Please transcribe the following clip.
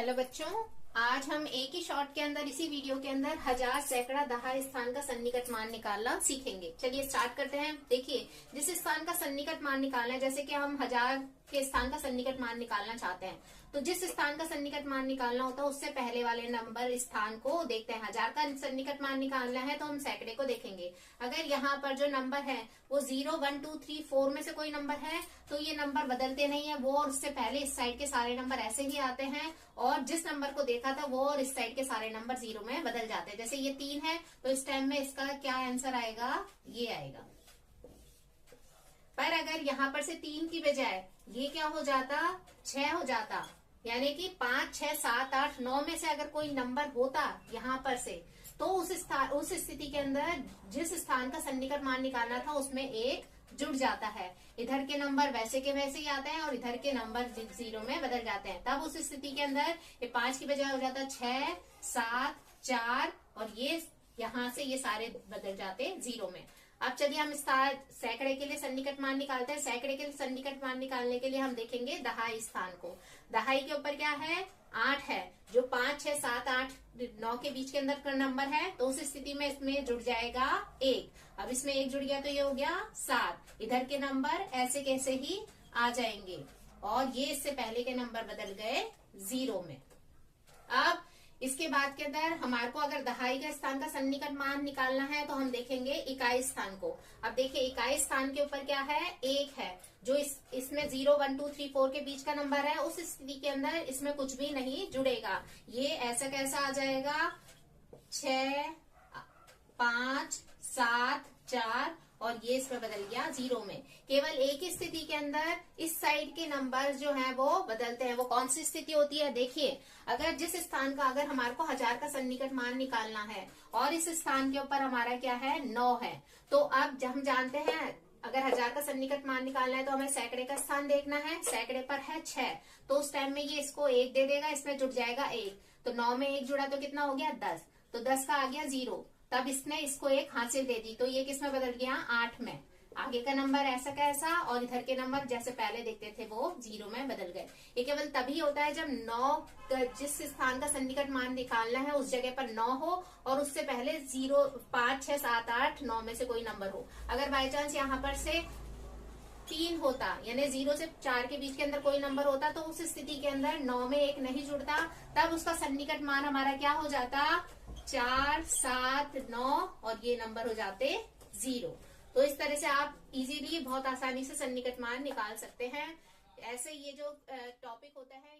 Hello बच्चों, आज हम एक ही शॉट के अंदर इसी वीडियो के अंदर हजार, सैकड़ा, दहा स्थान का सन्निकट मान निकालना सीखेंगे। चलिए स्टार्ट करते हैं। देखिए, जिस स्थान का सन्निकट मान निकालना है, जैसे कि हम हजार के स्थान का सन्निकट मान निकालना चाहते हैं, तो जिस स्थान का सन्निकट मान निकालना होता है उससे पहले वाले नंबर स्थान को देखते हैं। हजार का सन्निकट मान निकालना है तो हम सैकड़े को देखेंगे। अगर यहाँ पर जो नंबर है वो 0, 1, 2, 3, 4 में से कोई नंबर है तो ये नंबर बदलते नहीं है, वो और उससे पहले इस साइड के सारे नंबर ऐसे ही आते हैं, और जिस नंबर को देखा था वो और इस साइड के सारे नंबर 0 में बदल जाते हैं। जैसे ये 3 है तो इस टाइम में इसका क्या आंसर आएगा, ये आएगा। पर अगर यहाँ पर से 3 की बजाय ये क्या हो जाता, 6 हो जाता, यानी कि 5, 6, 7, 8, 9 में से अगर कोई नंबर होता यहाँ पर से, तो उस स्थिति के अंदर जिस स्थान का सन्निकट मान निकालना था उसमें एक जुड़ जाता है। इधर के नंबर वैसे के वैसे ही आते हैं और इधर के नंबर 0 में बदल जाते हैं। तब उस स्थिति के अंदर ये 5 की बजाय हो जाता 6, 7, 4, और ये यहाँ से ये सारे बदल जाते 0 में। अब चलिए हम सैकड़े के लिए सन्निकट मान निकालते हैं। सैकड़े के लिए सन्निकट मान निकालने के लिए हम देखेंगे दहाई स्थान को। दहाई के ऊपर क्या है, 8 है, जो 5, 6, 7, 8, 9 के बीच के अंदर का नंबर है, तो उस स्थिति में इसमें जुड़ जाएगा 1। अब इसमें 1 जुड़ गया तो ये हो गया 7। इधर के नंबर ऐसे कैसे ही आ जाएंगे और ये इससे पहले के नंबर बदल गए 0 में। अब इसके बाद के अंदर हमारे को अगर दहाई का स्थान का सन्निकट मान निकालना है तो हम देखेंगे इकाई स्थान को। अब देखिए, इकाई स्थान के ऊपर क्या है, 1 है, जो इसमें 0, 1, 2, 3, 4 के बीच का नंबर है। उस स्थिति के अंदर इसमें कुछ भी नहीं जुड़ेगा, ये ऐसा कैसा आ जाएगा, 6, 5, 7, 4, और ये इसमें बदल गया 0 में। केवल एक ही स्थिति के अंदर इस साइड के नंबर जो हैं वो बदलते हैं। वो कौन सी स्थिति होती है, देखिए, अगर जिस स्थान का, अगर हमारे को हजार का सन्निकट मान निकालना है और इस स्थान के ऊपर हमारा क्या है, 9 है, तो अब हम जानते हैं अगर हजार का सन्निकट मान निकालना है तो हमें सैकड़े का स्थान देखना है। सैकड़े पर है 6, तो उस टाइम में ये इसको 1 दे देगा, इसमें जुड़ जाएगा 1, तो 9 में 1 जुड़ा तो कितना हो गया, 10, तो 10 का आ गया 0। तब इसने इसको 1 हासिल दे दी, तो ये किसमें बदल गया, 8 में। आगे का नंबर ऐसा कैसा, और इधर के नंबर जैसे पहले देखते थे वो 0 में बदल गए। ये केवल तभी होता है जब 9 जिस स्थान का सन्निकट मान निकालना है उस जगह पर 9 हो और उससे पहले 0, 5, 6, 7, 8, 9 में से कोई नंबर हो। अगर बाई चांस यहाँ पर से 3 होता, यानी 0 से 4 के बीच के अंदर कोई नंबर होता, तो उस स्थिति के अंदर 9 में 1 नहीं जुड़ता, तब उसका सन्निकट मान हमारा क्या हो जाता, 4, 7, 9, और ये नंबर हो जाते 0। तो इस तरह से आप इजीली बहुत आसानी से सन्निकट मान निकाल सकते हैं। ऐसे ये जो टॉपिक होता है